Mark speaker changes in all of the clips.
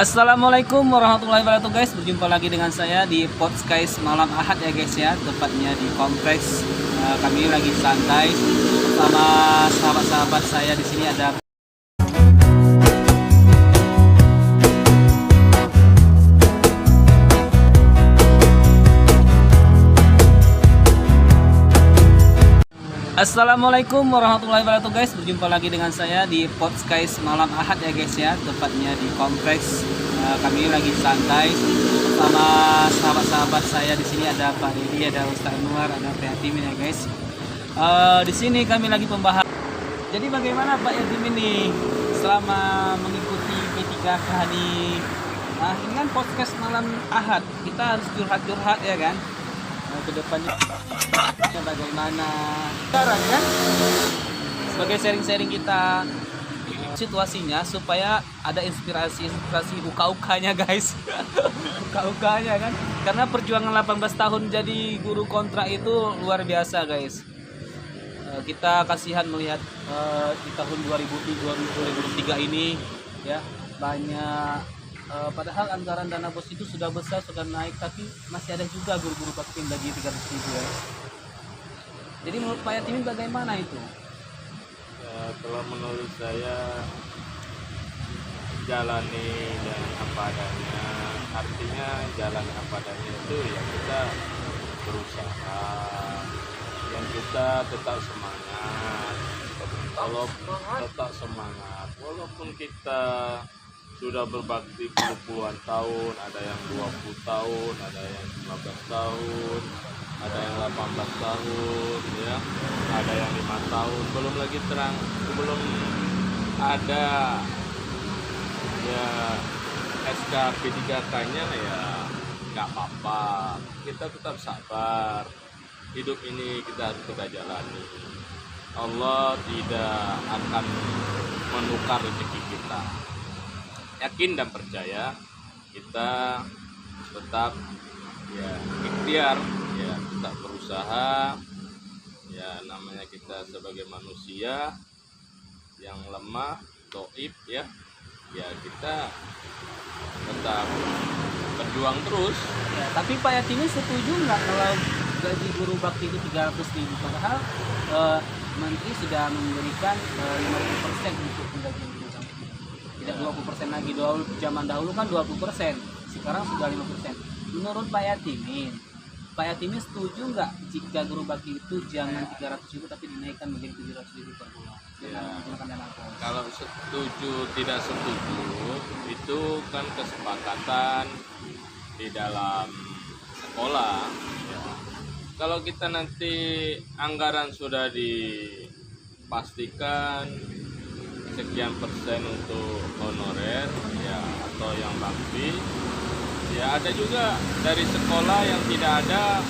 Speaker 1: Assalamualaikum warahmatullahi wabarakatuh guys. Berjumpa lagi dengan saya di podcast malam Ahad ya guys ya. Tepatnya di kompleks. Kami lagi santai sama sahabat-sahabat saya di sini ada. Assalamualaikum warahmatullahi wabarakatuh guys. Berjumpa lagi dengan saya di podcast malam Ahad ya guys ya. Tepatnya di kompleks. Kami lagi santai sama sahabat-sahabat saya di sini ada Pak Didi, ada Ustaz Anwar, ada Pak Yatim ya guys. Di sini kami lagi pembahas. Jadi bagaimana Pak Yatim ini selama mengikuti P3K di ini kan podcast malam Ahad. Kita harus curhat-curhat ya kan. Ke depannya bagaimana sekarang kan sebagai sharing-sharing kita situasinya supaya ada inspirasi uka-ukanya guys. Uka-ukanya kan karena perjuangan 18 tahun jadi guru kontrak itu luar biasa guys. Kita kasihan melihat di tahun 2003 ini ya banyak padahal anggaran dana bos itu sudah besar, sudah naik, tapi masih ada juga guru-guru bakti yang gaji 300.000 ya. Jadi menurut Pak Yatim bagaimana itu?
Speaker 2: Ya, kalau menurut saya jalani dengan apa adanya. Artinya jalan apa adanya itu ya kita berusaha, yang kita tetap semangat. Kalau tetap semangat, walaupun kita sudah berbakti puluhan tahun, ada yang 20 tahun, ada yang 15 tahun, ada yang 18 tahun, ya, ada yang 5 tahun, belum ada ya SK P3K-nya ya nggak apa-apa, kita tetap sabar. Hidup ini kita harus kita jalani. Allah tidak akan menukar rezeki kita. Yakin dan percaya kita tetap ya ikhtiar ya, tetap berusaha ya, namanya kita sebagai manusia yang lemah dhaif ya kita tetap berjuang terus
Speaker 1: Ya, tapi Pak Yatim setuju nggak kalau gaji guru bakti itu 300.000, padahal Menteri sudah memberikan 50% untuk penggajian guru sampai tidak 20% lagi. Zaman dahulu kan 20%, sekarang sudah 5%. Menurut Pak Yatim setuju nggak jika guru bakti itu jangan 300.000 tapi dinaikkan menjadi 700.000 per bulan dengan menggunakan dana bos?
Speaker 2: Kalau setuju tidak setuju itu kan kesepakatan di dalam sekolah ya. Kalau kita nanti anggaran sudah dipastikan sekian persen untuk honorer ya atau yang bakti ya, ada juga dari sekolah yang tidak ada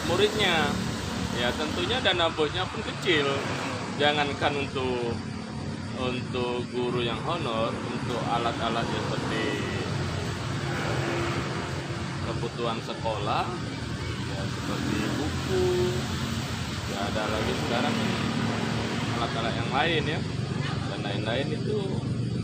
Speaker 2: muridnya ya, tentunya dana bosnya pun kecil. Jangankan untuk guru yang honor, untuk alat-alat seperti kebutuhan sekolah ya, seperti buku ya, ada lagi sekarang alat-alat yang lain ya, dan lain-lain itu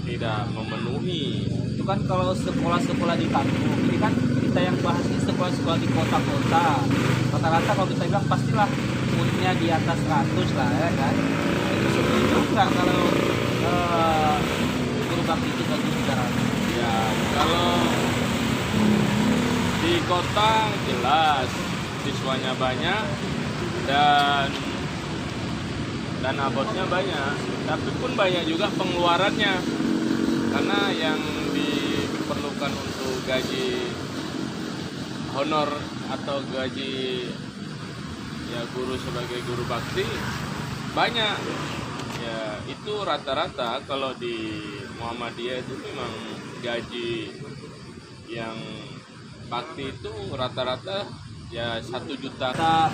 Speaker 2: tidak memenuhi.
Speaker 1: Itu kan kalau sekolah-sekolah di kampung, ini kan kita yang bahas ini sekolah-sekolah di kota-kota. Rata-rata kalau kita bilang pastilah muridnya di atas 100 lah ya kan. Itu setuju nggak kalau guru bakti itu gaji 300?
Speaker 2: Ya kalau di kota jelas siswanya banyak dan dana bosnya banyak, tapi pun banyak juga pengeluarannya, karena yang diperlukan untuk gaji honor atau gaji ya guru sebagai guru bakti banyak ya. Itu rata-rata kalau di Muhammadiyah itu memang gaji yang bakti itu rata-rata ya 1 juta.
Speaker 1: Kita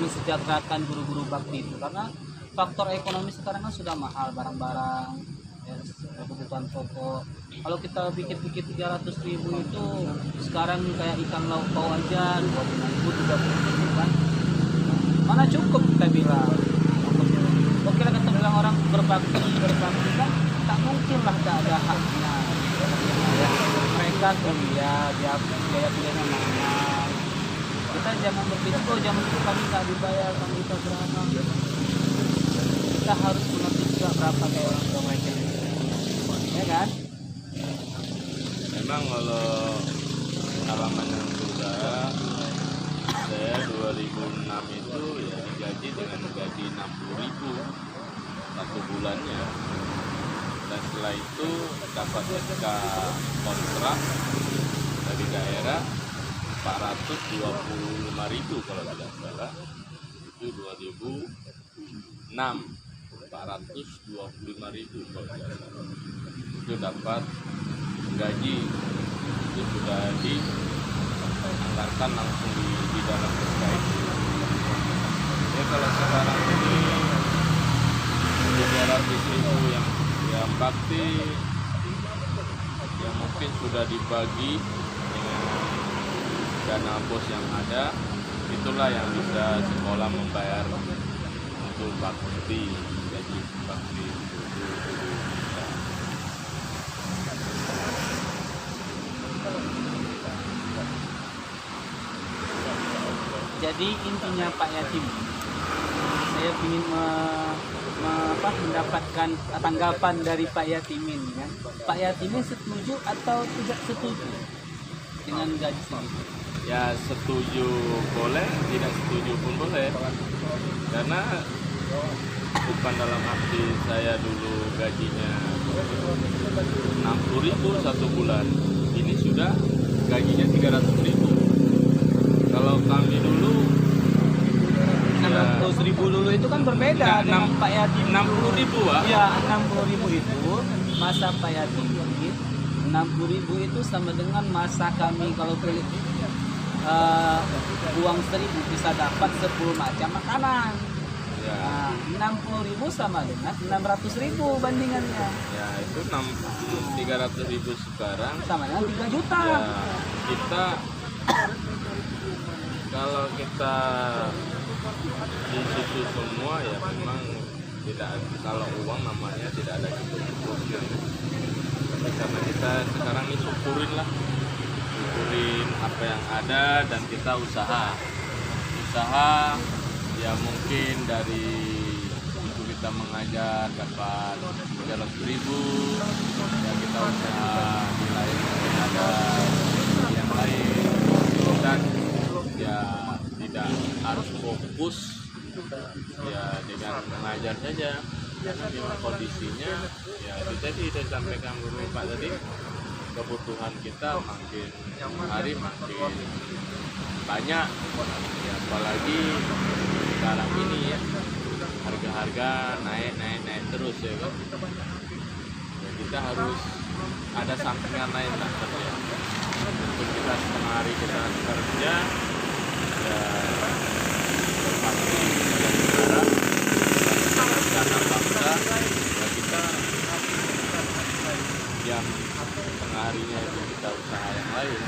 Speaker 1: mensejahterakan guru-guru bakti itu karena faktor ekonomi sekarang kan sudah mahal barang-barang ya, kebutuhan pokok. Kalau kita pikir-pikir 300.000 itu sekarang kayak ikan laut paus aja 25.000, 30.000 kan, mana cukup kita bilang. Oke lah kita bilang orang berbakti kan tak mungkin lah tak ada haknya. kaki ya, biaya kuliahnya mahal. Kita jangan berpikir, oh zaman itu kami nggak dibayar, kami kita berapa. Kita harus mengerti juga berapa kayak orang tua mereka, ya kan?
Speaker 2: Memang kalau pengalaman yang sudah saya 2006 itu ya digaji dengan gaji 60.000 satu bulannya, dan setelah itu dapat SK kontrak dari daerah 425.000 kalau tidak salah, itu 2006 425.000 kalau tidak salah, itu dapat gaji, itu sudah dianggarkan langsung di dalam SK itu. Ya kalau sekarang ini 300.000 yang bakti yang mungkin sudah dibagi dengan dana bos yang ada, itulah yang bisa sekolah membayar untuk bakti, gaji bakti.
Speaker 1: Jadi intinya Pak Yatim, saya ingin mendapatkan tanggapan dari Pak Yatimin, kan? Pak Yatimin setuju atau tidak setuju dengan gaji segitu?
Speaker 2: Ya setuju boleh, tidak setuju pun boleh, karena bukan dalam arti saya dulu gajinya 60.000 satu bulan, ini sudah gajinya 300.000. Kalau kami dulu
Speaker 1: 600.000 dulu itu kan berbeda dengan Pak Yatim.
Speaker 2: 60.000 Pak.
Speaker 1: Ya, 60.000 itu masa Pak Yatim. 60.000 itu sama dengan masa kami kalau beli uang 1.000 bisa dapat 10 macam makanan.
Speaker 2: Ya.
Speaker 1: Nah, 60.000 sama dengan 600.000 bandingannya.
Speaker 2: Ya itu 300.000 sekarang
Speaker 1: Sama dengan 3 juta.
Speaker 2: ya. Kita kalau kita di situ semua ya memang tidak, kalau uang namanya tidak ada cukup-cukupnya. Tapi karena kita sekarang ini syukurin apa yang ada, dan kita usaha ya, mungkin dari itu kita mengajar dapat 300.000 ya, kita usaha di lain mungkin ada yang lain, dan ya tidak harus fokus ya dengan mengajar saja. Memang kondisinya ya itu tadi saya sampaikan dulu Pak tadi, kebutuhan kita makin hari makin banyak ya, apalagi sekarang ini ya harga-harga naik terus ya kan. Ya, kita harus ada sampingan lain lah kerja. Untuk kita setengah hari kita kerja ya pasti dari negara karena bangsa ya, kita jam setengah harinya itu kita usaha yang lain.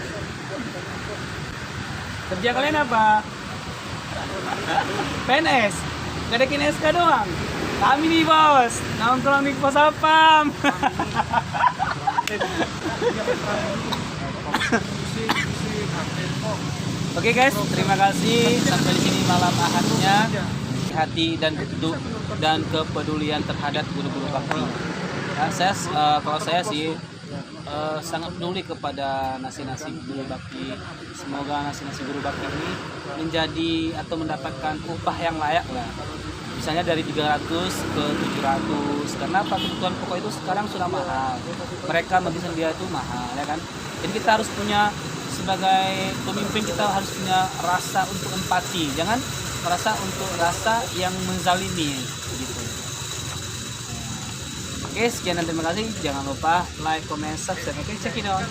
Speaker 1: Kerja kalian apa? PNS? Gak ada SK doang? Kami nih bos, nongkrong di pos apam. Oke guys, terima kasih sampai di sini malam ahadnya. Hati dan kepedulian terhadap guru-guru bakti. Ya, kalau saya sih sangat peduli kepada nasi-nasi guru bakti. Semoga nasi-nasi guru bakti ini menjadi atau mendapatkan upah yang layak lah. Misalnya dari 300 ke 700. Karena kebutuhan pokok itu sekarang sudah mahal. Mereka menghabiskan dia itu mahal, ya kan? Jadi kita harus punya, sebagai pemimpin kita harus punya rasa untuk empati. Jangan merasa untuk rasa yang menzalimi gitu. Oke, sekian dan terima kasih. Jangan lupa like, comment, subscribe. Oke, check it out.